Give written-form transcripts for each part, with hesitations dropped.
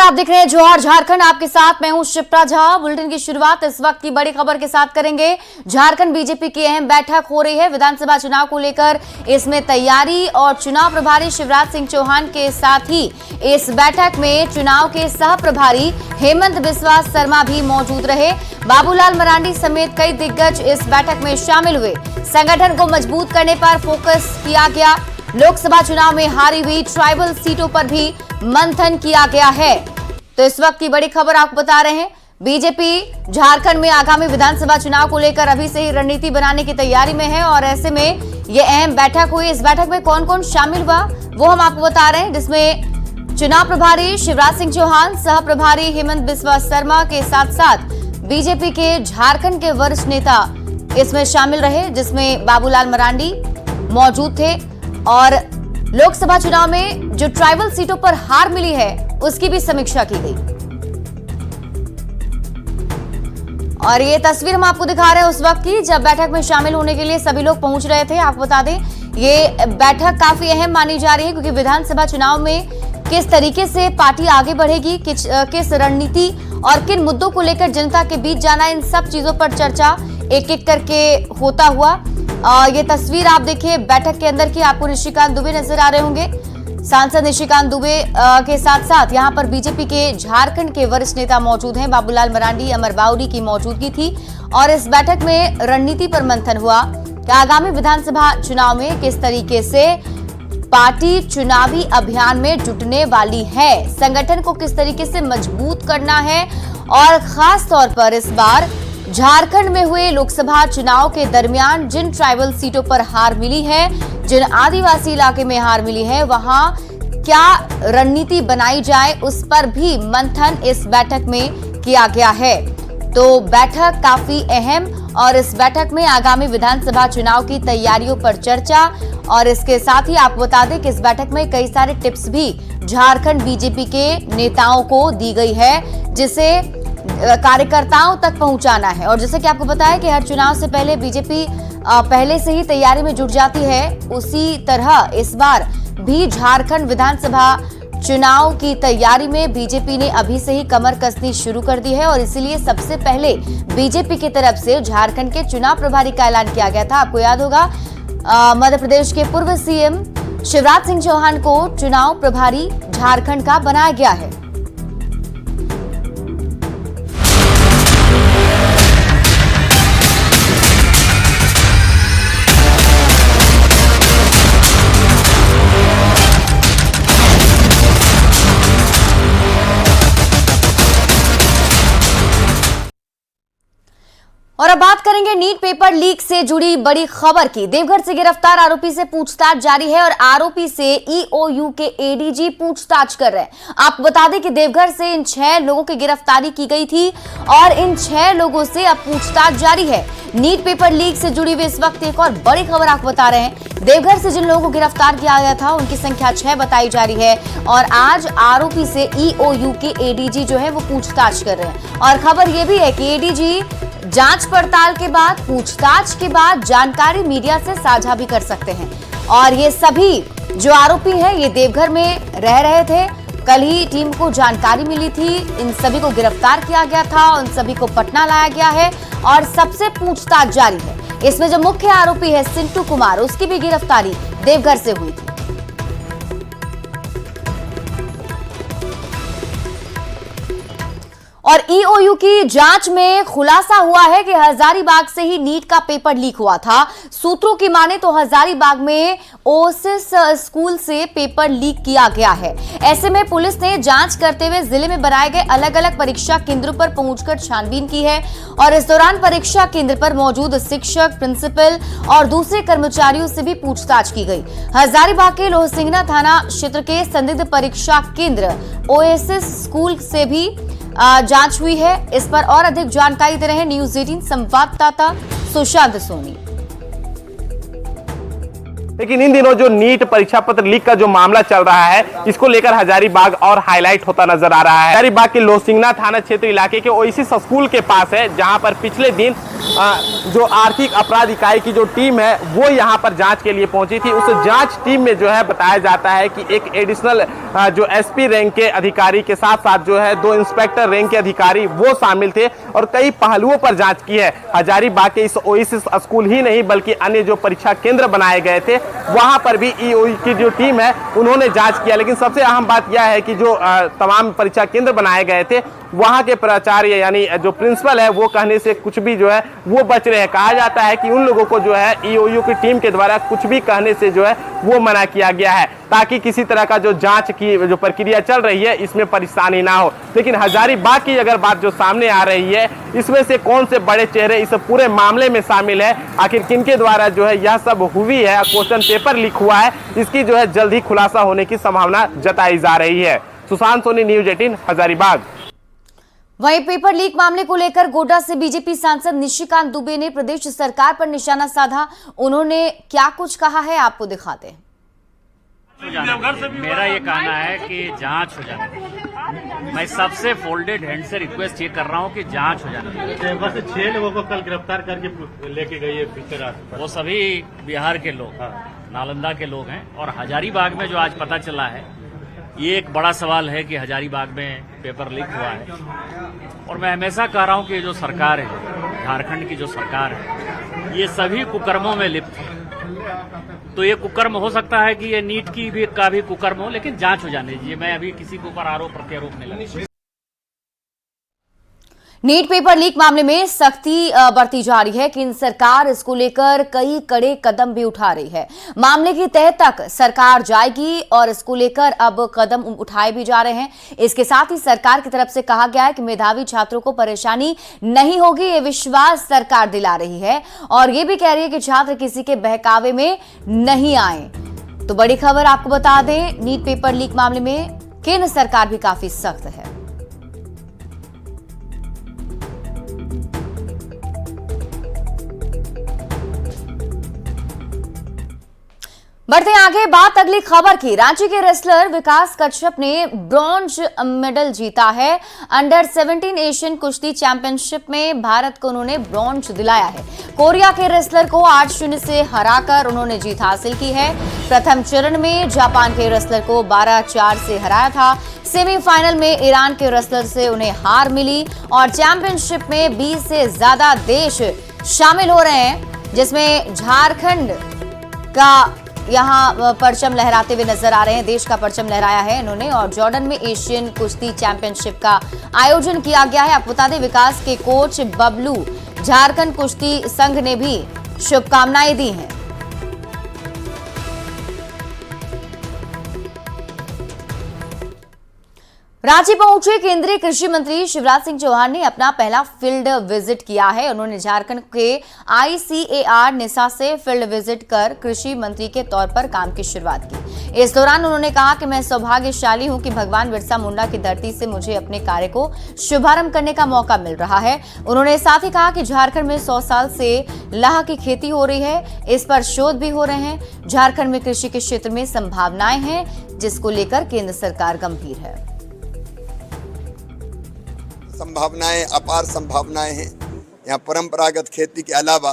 आप देख रहे हैं जौहर झारखंड, आपके साथ मैं हूं शिप्रा झा। बुलेटिन की शुरुआत इस वक्त की बड़ी खबर के साथ करेंगे। झारखंड बीजेपी की अहम बैठक हो रही है विधानसभा चुनाव को लेकर। इसमें तैयारी और चुनाव प्रभारी शिवराज सिंह चौहान के साथ ही इस बैठक में चुनाव के सह प्रभारी हेमंत बिस्वा शर्मा भी मौजूद रहे। बाबूलाल मरांडी समेत कई दिग्गज इस बैठक में शामिल हुए। संगठन को मजबूत करने पर फोकस किया गया। लोकसभा चुनाव में हारी हुई ट्राइबल सीटों पर भी मंथन किया गया है। तो इस वक्त की बड़ी खबर आपको बता रहे हैं, बीजेपी झारखंड में आगामी विधानसभा चुनाव को लेकर अभी से ही रणनीति बनाने की तैयारी में है और ऐसे में ये अहम बैठक हुई। इस बैठक में कौन कौन शामिल हुआ वो हम आपको बता रहे हैं, जिसमें चुनाव प्रभारी शिवराज सिंह चौहान, सह प्रभारी हेमंत बिस्वा शर्मा के साथ साथ बीजेपी के झारखंड के वरिष्ठ नेता इसमें शामिल रहे, जिसमें बाबूलाल मरांडी मौजूद थे। और लोकसभा चुनाव में जो ट्राइबल सीटों पर हार मिली है उसकी भी समीक्षा की गई। और ये तस्वीर हम आपको दिखा रहे हैं उस वक्त की जब बैठक में शामिल होने के लिए सभी लोग पहुंच रहे थे। आपको बता दें ये बैठक काफी अहम मानी जा रही है, क्योंकि विधानसभा चुनाव में किस तरीके से पार्टी आगे बढ़ेगी, किस रणनीति और किन मुद्दों को लेकर जनता के बीच जाना, इन सब चीजों पर चर्चा एक एक करके होता हुआ ये तस्वीर आप देखिए बैठक के अंदर की। आपको निशिकांत दुबे नजर आ रहे होंगे, सांसद निशिकांत दुबे के साथ साथ यहां पर बीजेपी के झारखंड के वरिष्ठ नेता मौजूद हैं। बाबूलाल मरांडी, अमर बाउरी की मौजूदगी थी और इस बैठक में रणनीति पर मंथन हुआ कि आगामी विधानसभा चुनाव में किस तरीके से पार्टी चुनावी अभियान में जुटने वाली है, संगठन को किस तरीके से मजबूत करना है और खास तौर पर इस बार झारखंड में हुए लोकसभा चुनाव के दरमियान जिन ट्राइबल सीटों पर हार मिली है, जिन आदिवासी इलाके में हार मिली है, वहां क्या रणनीति बनाई जाए उस पर भी मंथन इस बैठक में किया गया है। तो बैठक काफी अहम और इस बैठक में आगामी विधानसभा चुनाव की तैयारियों पर चर्चा। और इसके साथ ही आपको बता दें कि इस बैठक में कई सारे टिप्स भी झारखंड बीजेपी के नेताओं को दी गई है, जिसे कार्यकर्ताओं तक पहुंचाना है। और जैसे कि आपको पता है कि हर चुनाव से पहले बीजेपी पहले से ही तैयारी में जुट जाती है, उसी तरह इस बार भी झारखंड विधानसभा चुनाव की तैयारी में बीजेपी ने अभी से ही कमर कसनी शुरू कर दी है। और इसीलिए सबसे पहले बीजेपी की तरफ से झारखंड के चुनाव प्रभारी का ऐलान किया गया था। आपको याद होगा मध्य प्रदेश के पूर्व सीएम शिवराज सिंह चौहान को चुनाव प्रभारी झारखंड का बनाया गया है। और अब बात करेंगे नीट पेपर लीक से जुड़ी बड़ी खबर की। देवघर से गिरफ्तार आरोपी से पूछताछ जारी है और आरोपी से ईओयू के एडीजी पूछताछ कर रहे हैं। आपको बता दें कि देवघर से इन 6 लोगों की गिरफ्तारी की गई थी और इन 6 लोगों से अब पूछताछ जारी है। नीट पेपर लीक से जुड़ी हुई इस वक्त एक और बड़ी खबर आपको बता रहे हैं। देवघर से जिन लोगों को गिरफ्तार किया गया था उनकी संख्या 6 बताई जा रही है और आज आरोपी से ईओयू के एडीजी जो है वो पूछताछ कर रहे हैं। और खबर यह भी है कि एडीजी जांच पड़ताल के बाद, पूछताछ के बाद जानकारी मीडिया से साझा भी कर सकते हैं। और ये सभी जो आरोपी हैं ये देवघर में रह रहे थे। कल ही टीम को जानकारी मिली थी, इन सभी को गिरफ्तार किया गया था, उन सभी को पटना लाया गया है और सबसे पूछताछ जारी है। इसमें जो मुख्य आरोपी है सिंटू कुमार, उसकी भी गिरफ्तारी देवघर से हुई थी। और ईओयू की जांच में खुलासा हुआ है कि हजारीबाग से ही नीट का पेपर लीक हुआ था। सूत्रों की माने तो हजारीबाग में ओएसिस स्कूल से पेपर लीक किया गया है। ऐसे में पुलिस ने जांच करते हुए जिले में बनाए गए अलग अलग परीक्षा केंद्रों पर पहुंचकर छानबीन की है और इस दौरान परीक्षा केंद्र पर मौजूद शिक्षक, प्रिंसिपल और दूसरे कर्मचारियों से भी पूछताछ की गई। हजारीबाग के लोहसिंगना थाना क्षेत्र के संदिग्ध परीक्षा केंद्र ओएसिस स्कूल से भी जांच हुई है। इस पर और अधिक जानकारी दे रहे हैं न्यूज़ 18 संवाददाता सुशांत सोनी। लेकिन इन दिनों जो नीट परीक्षा पत्र लीक का जो मामला चल रहा है, इसको लेकर हजारीबाग और हाईलाइट होता नजर आ रहा है। हजारीबाग के लोसिंगना थाना क्षेत्र इलाके के ओएसिस स्कूल के पास है, जहां पर पिछले दिन जो आर्थिक अपराध इकाई की जो टीम है वो यहां पर जांच के लिए पहुंची थी। उस जांच टीम में जो है बताया जाता है कि एक एडिशनल जो एसपी रैंक के अधिकारी के साथ साथ जो है 2 इंस्पेक्टर रैंक के अधिकारी वो शामिल थे और कई पहलुओं पर जांच की है। हजारीबाग के इस ओएसिस स्कूल ही नहीं बल्कि अन्य जो परीक्षा केंद्र बनाए गए थे वहां पर भी ईओई की जो टीम है उन्होंने जांच किया। लेकिन सबसे अहम बात यह है कि जो तमाम परीक्षा केंद्र बनाए गए थे वहां के प्राचार्य यानी जो प्रिंसिपल है वो कहने से कुछ भी जो है वो बच रहे हैं। कहा जाता है कि उन लोगों को जो है ईओयू की टीम के द्वारा कुछ भी कहने से जो है वो मना किया गया है, ताकि किसी तरह का जो जांच की जो प्रक्रिया चल रही है इसमें परेशानी ना हो। लेकिन हजारीबाग की अगर बात जो सामने आ रही है, इसमें से कौन से बड़े चेहरे इस पूरे मामले में शामिल है, आखिर किनके द्वारा जो है यह सब हुई है, क्वेश्चन पेपर लीक हुआ है, इसकी जो है जल्द ही खुलासा होने की संभावना जताई जा रही है। सुशांत सोनी, न्यूज 18 हजारीबाग। वहीं पेपर लीक मामले को लेकर गोड्डा से बीजेपी सांसद निशिकांत दुबे ने प्रदेश सरकार पर निशाना साधा। उन्होंने क्या कुछ कहा है आपको दिखाते हैं। मेरा ये कहना है कि जांच हो जाने, मैं सबसे फोल्डेड हैंड से रिक्वेस्ट ये कर रहा हूँ कि जांच हो जाने। बस 6 लोगों को कल गिरफ्तार करके लेके गई है, वो सभी बिहार के लोग, नालंदा के लोग हैं। और हजारीबाग में जो आज पता चला है, ये एक बड़ा सवाल है कि हजारीबाग में पेपर लीक हुआ है। और मैं हमेशा कह रहा हूं कि ये जो सरकार है, झारखंड की जो सरकार है, ये सभी कुकर्मों में लिप्त है। तो ये कुकर्म हो सकता है कि ये नीट की भी का भी कुकर्म हो, लेकिन जांच हो जाने दीजिए। मैं अभी किसी के ऊपर आरोप प्रत्यारोप नहीं लगा। नीट पेपर लीक मामले में सख्ती बरती जा रही है। केंद्र सरकार इसको लेकर कई कड़े कदम भी उठा रही है। मामले की तह तक सरकार जाएगी और इसको लेकर अब कदम उठाए भी जा रहे हैं। इसके साथ ही सरकार की तरफ से कहा गया है कि मेधावी छात्रों को परेशानी नहीं होगी, ये विश्वास सरकार दिला रही है और ये भी कह रही है कि छात्र किसी के बहकावे में नहीं आए। तो बड़ी खबर आपको बता दें, नीट पेपर लीक मामले में केंद्र सरकार भी काफी सख्त है। बढ़ते आगे, बात अगली खबर की। रांची के रेसलर विकास कश्यप ने ब्रॉन्ज मेडल जीता है। अंडर 17 एशियन कुश्ती चैंपियनशिप में भारत को उन्होंने ब्रॉन्ज दिलाया है। कोरिया के रेसलर को 8-0 से हराकर उन्होंने जीत हासिल की है। प्रथम चरण में जापान के रेसलर को 12-4 से हराया था। सेमीफाइनल में ईरान के रेसलर से उन्हें हार मिली और चैंपियनशिप में 20 से ज्यादा देश शामिल हो रहे हैं, जिसमें झारखंड का यहां परचम लहराते हुए नजर आ रहे हैं। देश का परचम लहराया है इन्होंने। और जॉर्डन में एशियन कुश्ती चैंपियनशिप का आयोजन किया गया है। आपको बता दें, विकास के कोच बबलू झारखंड कुश्ती संघ ने भी शुभकामनाएं दी हैं। रांची पहुंचे केंद्रीय कृषि मंत्री शिवराज सिंह चौहान ने अपना पहला फील्ड विजिट किया है। उन्होंने झारखंड के ICAR निसा से फील्ड विजिट कर कृषि मंत्री के तौर पर काम की शुरुआत की। इस दौरान उन्होंने कहा कि मैं सौभाग्यशाली हूं कि भगवान बिरसा मुंडा की धरती से मुझे अपने कार्य को शुभारंभ करने का मौका मिल रहा है। उन्होंने साथ ही कहा कि झारखंड में 100 साल से लाह की खेती हो रही है, इस पर शोध भी हो रहे हैं। झारखंड में कृषि के क्षेत्र में संभावनाएं हैं, जिसको लेकर केंद्र सरकार गंभीर है। संभावनाएं, अपार संभावनाएं हैं। यहाँ परंपरागत खेती के अलावा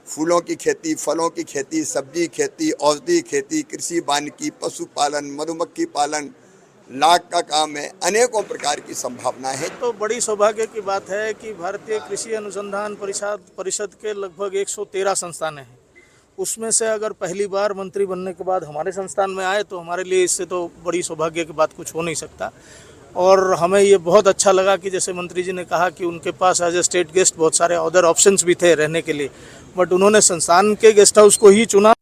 फूलों की खेती, फलों की खेती, सब्जी खेती, औषधि खेती, कृषि वानिकी, पशुपालन, मधुमक्खी पालन, लाख का काम है। अनेकों प्रकार की संभावनाएं हैं। तो बड़ी सौभाग्य की बात है कि भारतीय कृषि अनुसंधान परिषद के लगभग 113 संस्थान हैं। उसमें से अगर पहली बार मंत्री बनने के बाद हमारे संस्थान में आए तो हमारे लिए इससे तो बड़ी सौभाग्य की बात कुछ हो नहीं सकता। और हमें ये बहुत अच्छा लगा कि जैसे मंत्री जी ने कहा कि उनके पास एज ए स्टेट गेस्ट बहुत सारे अदर ऑप्शंस भी थे रहने के लिए, बट उन्होंने संस्थान के गेस्ट हाउस को ही चुना।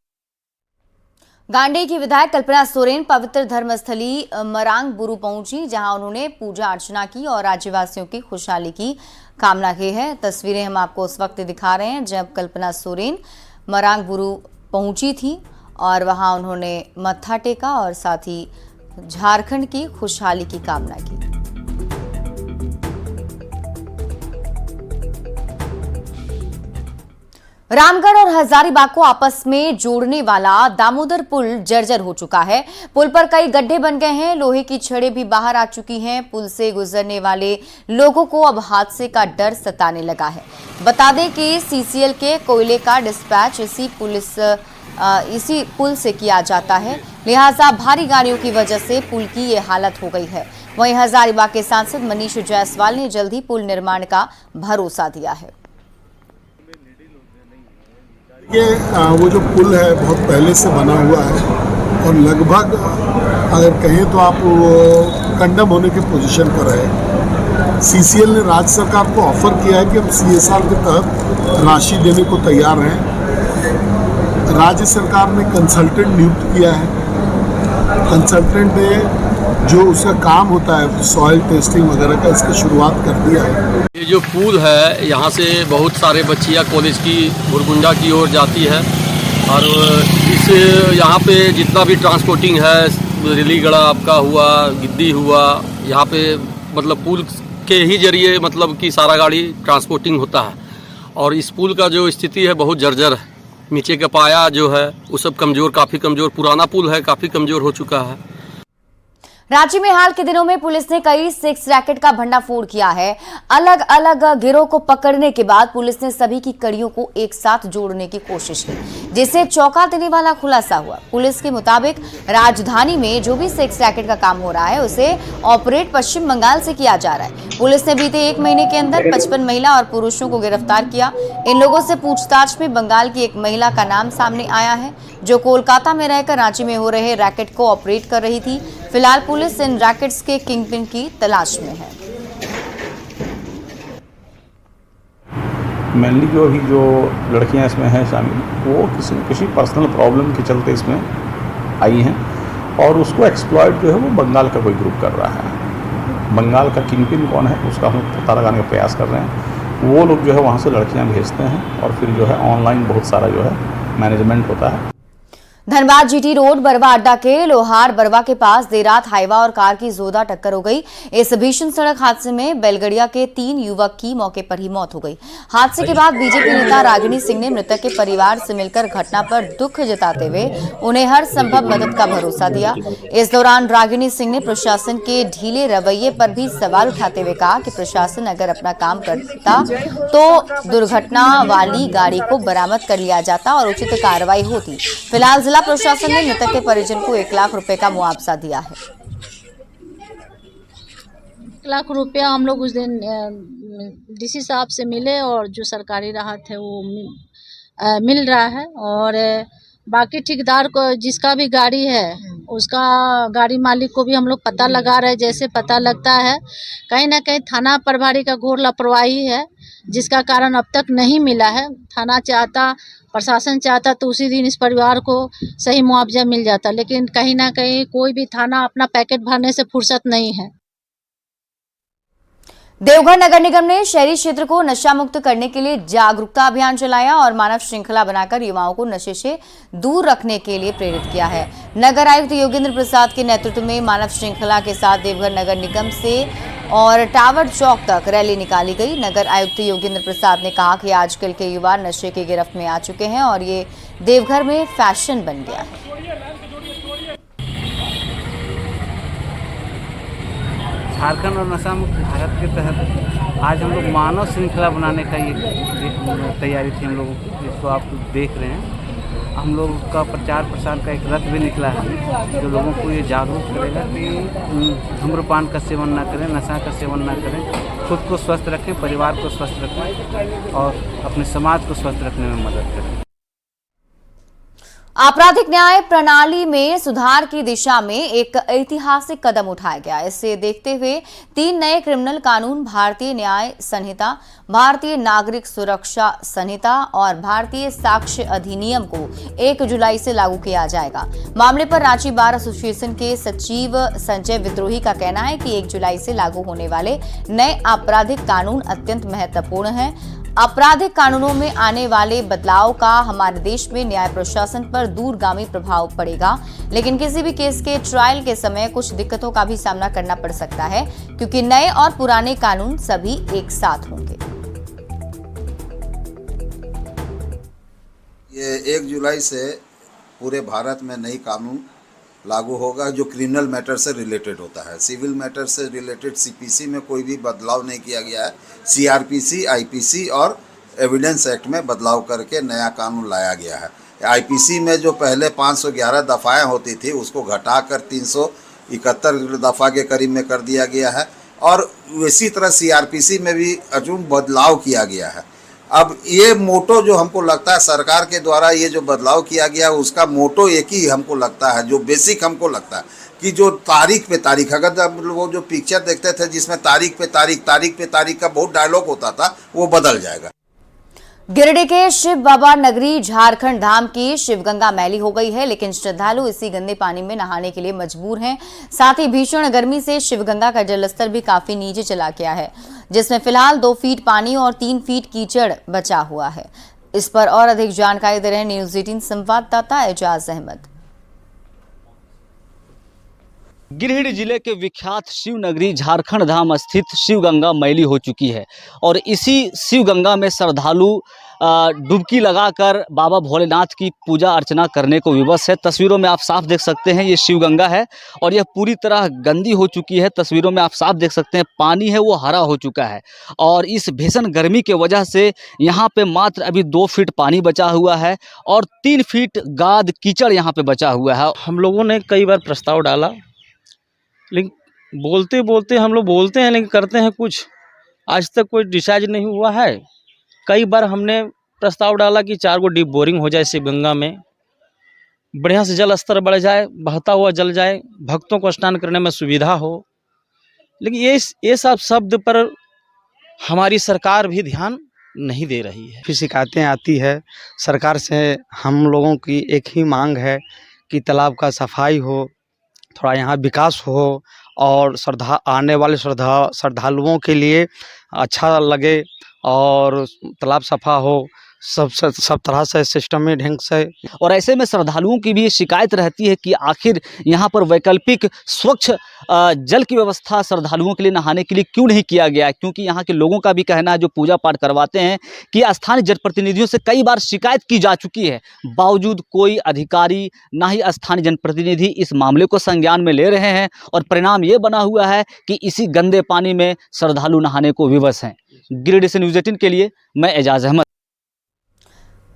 गांडेय की विधायक कल्पना सोरेन पवित्र धर्मस्थली मरांग बुरु पहुंची, जहां उन्होंने पूजा अर्चना की और राज्यवासियों की खुशहाली की कामना की है। तस्वीरें हम आपको उस वक्त दिखा रहे हैं जब कल्पना सोरेन मरांग बुरु पहुंची थी और वहां उन्होंने मत्था टेका और साथ ही झारखंड की खुशहाली की कामना की। रामगढ़ और हजारीबाग को आपस में जोड़ने वाला दामोदर पुल जर्जर हो चुका है। पुल पर कई गड्ढे बन गए हैं, लोहे की छड़ें भी बाहर आ चुकी हैं। पुल से गुजरने वाले लोगों को अब हादसे का डर सताने लगा है। बता दें कि सीसीएल के कोयले का डिस्पैच इसी पुल से किया जाता है, लिहाजा भारी गाड़ियों की वजह से पुल की ये हालत हो गई है। वहीं हजारीबाग के सांसद मनीष जायसवाल ने जल्द ही पुल निर्माण का भरोसा दिया है। ये वो जो पुल है बहुत पहले से बना हुआ है और लगभग अगर कहें तो आप वो कंडम होने के पोजीशन पर है। सीसीएल ने राज्य सरकार को ऑफर किया है कि हम CSR के तहत राशि देने को तैयार हैं। राज्य सरकार ने कंसल्टेंट नियुक्त किया है। कंसल्टेंट ने जो उसका काम होता है सॉइल टेस्टिंग वगैरह का, इसकी शुरुआत कर दिया है। ये जो पुल है यहाँ से बहुत सारे बच्चियाँ कॉलेज की बुरगुंडा की ओर जाती है और इस यहाँ पे जितना भी ट्रांसपोर्टिंग है, रेलीगढ़ा आपका हुआ, गिद्दी हुआ, यहाँ पे मतलब पुल के ही जरिए मतलब कि सारा गाड़ी ट्रांसपोर्टिंग होता है। और इस पुल का जो स्थिति है बहुत जर्जर है। नीचे का पाया जो है वो सब कमज़ोर, काफ़ी कमज़ोर, पुराना पुल है, काफ़ी कमज़ोर हो चुका है। रांची में हाल के दिनों में पुलिस ने कई सेक्स रैकेट का भंडाफोड़ किया है। अलग अलग गिरोह को पकड़ने के बाद पुलिस ने सभी की कड़ियों को एक साथ जोड़ने की कोशिश की, जिससे चौंका देने वाला खुलासा हुआ। पुलिस के मुताबिक राजधानी में जो भी सेक्स रैकेट का काम हो रहा है उसे ऑपरेट पश्चिम बंगाल से किया जा रहा है। पुलिस ने बीते 1 महीने के अंदर 55 महिला और पुरुषों को गिरफ्तार किया। इन लोगों से पूछताछ में बंगाल की एक महिला का नाम सामने आया है जो कोलकाता में रहकर रांची में हो रहे रैकेट को ऑपरेट कर रही थी। फिलहाल पुलिस इन रैकेट्स के किंगपिन की तलाश में है। मेनली जो लड़कियां इसमें हैं शामिल, वो किसी पर्सनल प्रॉब्लम के चलते इसमें आई हैं और उसको एक्सप्लॉइट जो है वो बंगाल का कोई ग्रुप कर रहा है। बंगाल का किंगपिन कौन है उसका हम पता लगाने का प्रयास कर रहे हैं। वो लोग जो है वहाँ से लड़कियाँ भेजते हैं और फिर जो है ऑनलाइन बहुत सारा जो है मैनेजमेंट होता है। धनबाद जीटी रोड बरवा अड्डा के लोहार बरवा के पास देर रात हाईवा और कार की जोरदार टक्कर हो गई। इस भीषण सड़क हादसे में बेलगड़िया के 3 युवक की मौके पर ही मौत हो गई। हादसे के बाद बीजेपी नेता रागिनी सिंह ने मृतक के परिवार से मिलकर घटना पर दुख जताते हुए उन्हें हर संभव मदद का भरोसा दिया। इस दौरान रागिनी सिंह ने प्रशासन के ढीले रवैये पर भी सवाल उठाते हुए कहा कि प्रशासन अगर अपना काम करता तो दुर्घटना वाली गाड़ी को बरामद कर लिया जाता और उचित कार्रवाई होती। फिलहाल जिला प्रशासन ने मृतक के परिजन को 1 लाख रुपए का मुआवजा दिया है। 1 लाख रुपया हम लोग उस दिन डीसी साहब से मिले और जो सरकारी राहत है वो मिल रहा है। और बाकी ठेकेदार को जिसका भी गाड़ी है उसका गाड़ी मालिक को भी हम लोग पता लगा रहे हैं। जैसे पता लगता है कहीं ना कहीं थाना प्रभारी का घोर लापरवाही है जिसका कारण अब तक नहीं मिला है। थाना चाहता, प्रशासन चाहता तो उसी दिन इस परिवार को सही मुआवजा मिल जाता, लेकिन कहीं ना कहीं कोई भी थाना अपना पैकेट भरने से फुर्सत नहीं है। देवघर नगर निगम ने शहरी क्षेत्र को नशा मुक्त करने के लिए जागरूकता अभियान चलाया और मानव श्रृंखला बनाकर युवाओं को नशे से दूर रखने के लिए प्रेरित किया है। नगर आयुक्त योगेंद्र प्रसाद के नेतृत्व में मानव श्रृंखला के साथ देवघर नगर निगम से और टावर चौक तक रैली निकाली गई। नगर आयुक्त योगेंद्र प्रसाद ने कहा कि आजकल के युवा नशे की गिरफ्त में आ चुके हैं और ये देवघर में फैशन बन गया है। झारखंड और नशा मुक्त भारत के तहत आज हम लोग मानव श्रृंखला बनाने का ये तैयारी थी हम लोगों की, जिसको आप देख रहे हैं। हम लोग का प्रचार प्रसार का एक रथ भी निकला है जो लोगों को ये जागरूक करेगा कि धूम्रपान का सेवन ना करें, नशा का सेवन ना करें, खुद को स्वस्थ रखें, परिवार को स्वस्थ रखें और अपने समाज को स्वस्थ रखने में मदद करें। आपराधिक न्याय प्रणाली में सुधार की दिशा में एक ऐतिहासिक कदम उठाया गया। इसे देखते हुए 3 नए क्रिमिनल कानून भारतीय न्याय संहिता, भारतीय नागरिक सुरक्षा संहिता और भारतीय साक्ष्य अधिनियम को 1 जुलाई से लागू किया जाएगा। मामले पर रांची बार एसोसिएशन के सचिव संजय विद्रोही का कहना है कि 1 जुलाई से लागू होने वाले नए आपराधिक कानून अत्यंत महत्वपूर्ण हैं। आपराधिक कानूनों में आने वाले बदलाव का हमारे देश में न्याय प्रशासन पर दूरगामी प्रभाव पड़ेगा, लेकिन किसी भी केस के ट्रायल के समय कुछ दिक्कतों का भी सामना करना पड़ सकता है क्योंकि नए और पुराने कानून सभी एक साथ होंगे। ये 1 जुलाई से पूरे भारत में नई कानून लागू होगा जो क्रिमिनल मैटर से रिलेटेड होता है। सिविल मैटर से रिलेटेड सीपीसी में कोई भी बदलाव नहीं किया गया है। सीआरपीसी, आईपीसी और एविडेंस एक्ट में बदलाव करके नया कानून लाया गया है। आईपीसी में जो पहले 511 दफ़ाएँ होती थी उसको घटाकर 371 दफ़ा के करीब में कर दिया गया है और इसी तरह सीआरपीसी में भी अचूक बदलाव किया गया है। अब ये मोटो जो हमको लगता है सरकार के द्वारा ये जो बदलाव किया गया उसका मोटो एक ही हमको लगता है, जो बेसिक हमको लगता है कि जो तारीख पे तारीख, अगर वो जो पिक्चर देखते थे जिसमें तारीख पे तारीख का बहुत डायलॉग होता था वो बदल जाएगा। गिरिडीह के शिव बाबा नगरी झारखंड धाम की शिवगंगा मैली हो गई है, लेकिन श्रद्धालु इसी गंदे पानी में नहाने के लिए मजबूर हैं। साथ ही भीषण गर्मी से शिवगंगा का जलस्तर भी काफी नीचे चला गया है, जिसमें फिलहाल 2 फीट पानी और 3 फीट कीचड़ बचा हुआ है। इस पर और अधिक जानकारी दे रहे हैं न्यूज 18 संवाददाता एजाज अहमद। गिरिडीह जिले के विख्यात शिव नगरी झारखंड धाम स्थित शिवगंगा मैली हो चुकी है और इसी शिवगंगा में श्रद्धालु डुबकी लगाकर बाबा भोलेनाथ की पूजा अर्चना करने को विवश है। तस्वीरों में आप साफ देख सकते हैं ये शिवगंगा है और यह पूरी तरह गंदी हो चुकी है। तस्वीरों में आप साफ देख सकते हैं पानी है वो हरा हो चुका है और इस भीषण गर्मी के वजह से यहाँ पे मात्र अभी 2 फीट पानी बचा हुआ है और 3 फीट गाद कीचड़ यहाँ पे बचा हुआ है। हम लोगों ने कई बार प्रस्ताव डाला, लेकिन बोलते हम लोग बोलते हैं लेकिन करते हैं कुछ, आज तक कोई डिसाइड नहीं हुआ है। कई बार हमने प्रस्ताव डाला कि 4 डीप बोरिंग हो जाए शिवगंगा में, बढ़िया से जल स्तर बढ़ जाए, बहता हुआ जल जाए, भक्तों को स्नान करने में सुविधा हो, लेकिन ये सब शब्द पर हमारी सरकार भी ध्यान नहीं दे रही है। फिर शिकायतें आती है सरकार से। हम लोगों की एक ही मांग है कि तालाब का सफाई हो, थोड़ा यहाँ विकास हो और आने वाले श्रद्धालुओं के लिए अच्छा लगे और तालाब सफा हो, सब तरह से सिस्टम में ढंग से। और ऐसे में श्रद्धालुओं की भी शिकायत रहती है कि आखिर यहाँ पर वैकल्पिक स्वच्छ जल की व्यवस्था श्रद्धालुओं के लिए नहाने के लिए क्यों नहीं किया गया है, क्योंकि यहाँ के लोगों का भी कहना है जो पूजा पाठ करवाते हैं कि स्थानीय जनप्रतिनिधियों से कई बार शिकायत की जा चुकी है, बावजूद कोई अधिकारी ना ही स्थानीय जनप्रतिनिधि इस मामले को संज्ञान में ले रहे हैं और परिणाम ये बना हुआ है कि इसी गंदे पानी में श्रद्धालु नहाने को विवश हैं। गिरिडीह से न्यूज 18 के लिए मैं एजाज अहमद।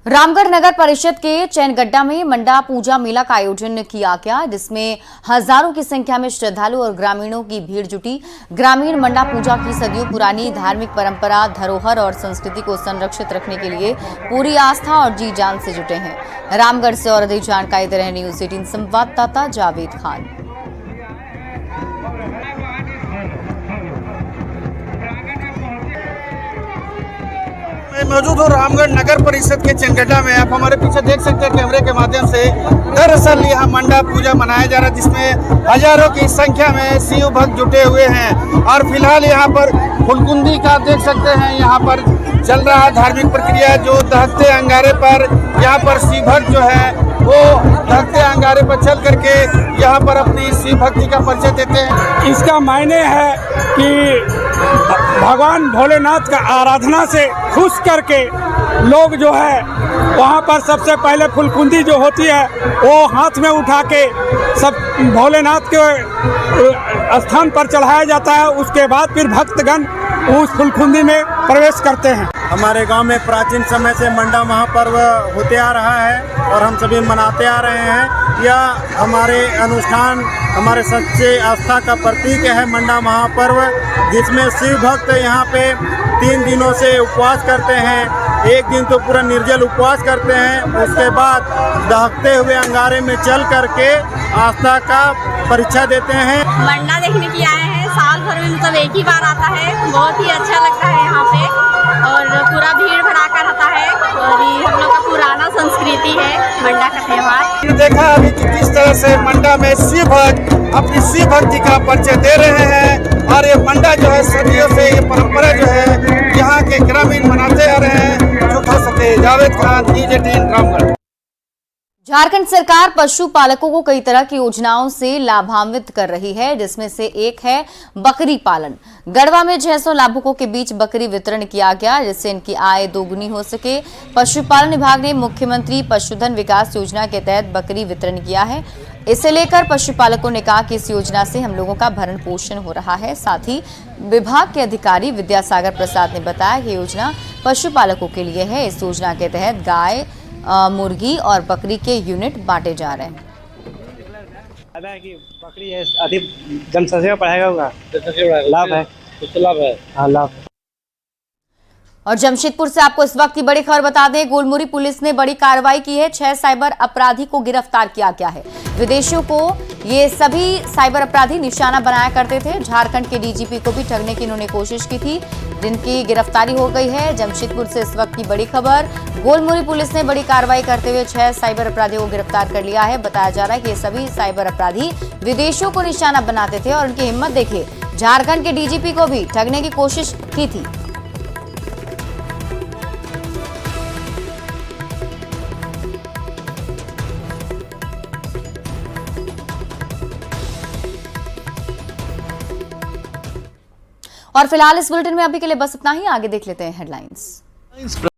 रामगढ़ नगर परिषद के चैनगड्डा में मंडा पूजा मेला का आयोजन किया गया, जिसमें हजारों की संख्या में श्रद्धालु और ग्रामीणों की भीड़ जुटी। ग्रामीण मंडा पूजा की सदियों पुरानी धार्मिक परंपरा, धरोहर और संस्कृति को संरक्षित रखने के लिए पूरी आस्था और जी जान से जुटे हैं। रामगढ़ से और अधिक जानकारी दे रहे हैं न्यूज 18 संवाददाता जावेद खान। मैं मौजूद हूँ रामगढ़ नगर परिषद के चैनगड्डा में। आप हमारे पीछे देख सकते हैं कैमरे के माध्यम से। दरअसल यहाँ मंडा पूजा मनाया जा रहा है, जिसमें हजारों की संख्या में शिव भक्त जुटे हुए हैं और फिलहाल यहाँ पर फुलकुंदी का देख सकते हैं, यहाँ पर चल रहा है धार्मिक प्रक्रिया। जो दहकते अंगारे पर यहाँ पर शिव भक्त जो है वो दहकते अंगारे पर चल करके यहाँ पर अपनी शिव भक्ति का परिचय देते हैं। इसका मायने है कि भगवान भोलेनाथ का आराधना से खुश करके लोग जो है वहाँ पर सबसे पहले फुलकुंदी जो होती है वो हाथ में उठा के सब भोलेनाथ के स्थान पर चढ़ाया जाता है। उसके बाद फिर भक्तगण उस फुलकुंदी में प्रवेश करते हैं। हमारे गांव में प्राचीन समय से मंडा महापर्व होते आ रहा है और हम सभी मनाते आ रहे हैं। यह हमारे अनुष्ठान, हमारे सच्चे आस्था का प्रतीक है मंडा महापर्व, जिसमें शिव भक्त यहाँ पे 3 दिनों से उपवास करते हैं। एक दिन तो पूरा निर्जल उपवास करते हैं, उसके बाद दहकते हुए अंगारे में चल करके आस्था का परीक्षा देते हैं। मंडा देखने के लिए आए हैं, साल भर में मतलब एक ही बार आता है। बहुत ही अच्छा लगता है यहाँ पे और पूरा भीड़ भड़ाका रहता है और ये हम लोग का पुराना संस्कृति है मंडा का त्योहार। देखा अभी कि किस तरह से मंडा में शिव भक्त अपनी शिव भक्ति का परिचय दे रहे हैं और ये मंडा जो है सदियों से ये परंपरा जो है यहाँ के ग्रामीण मनाते आ रहे हैं। जो खा सके जावेद खान, न्यूज 18 रामगढ़। झारखंड सरकार पशुपालकों को कई तरह की योजनाओं से लाभान्वित कर रही है, जिसमें से एक है बकरी पालन। गढ़वा में 600 लाभुकों के बीच बकरी वितरण किया गया, जिससे इनकी आय दोगुनी हो सके। पशुपालन विभाग ने मुख्यमंत्री पशुधन विकास योजना के तहत बकरी वितरण किया है। इसे लेकर पशुपालकों ने कहा कि इस योजना से हम लोगों का भरण पोषण हो रहा है। साथ ही विभाग के अधिकारी विद्यासागर प्रसाद ने बताया कि योजना पशुपालकों के लिए है। इस योजना के तहत गाय, मुर्गी और बकरी के यूनिट बांटे जा रहे हैं। कि बकरी है, अधिक जनसंख्या बढ़ाएगा होगा, लाभ है, लाभ है, हाँ लाभ है। और जमशेदपुर से आपको इस वक्त की बड़ी खबर बता दें, गोलमुरी पुलिस ने बड़ी कार्रवाई की है। 6 साइबर अपराधी को गिरफ्तार किया गया है। विदेशियों को ये सभी साइबर अपराधी निशाना बनाया करते थे। झारखंड के डीजीपी को भी ठगने की इन्होंने कोशिश की थी, जिनकी गिरफ्तारी हो गई है। जमशेदपुर से इस वक्त की बड़ी खबर, गोलमुरी पुलिस ने बड़ी कार्रवाई करते हुए 6 साइबर अपराधियों को गिरफ्तार कर लिया है। बताया जा रहा है कि ये सभी साइबर अपराधी विदेशियों को निशाना बनाते थे और उनकी हिम्मत देखिए, झारखंड के डीजीपी को भी ठगने की कोशिश की थी। और फिलहाल इस बुलेटिन में अभी के लिए बस इतना ही। आगे देख लेते हैं हेडलाइंस।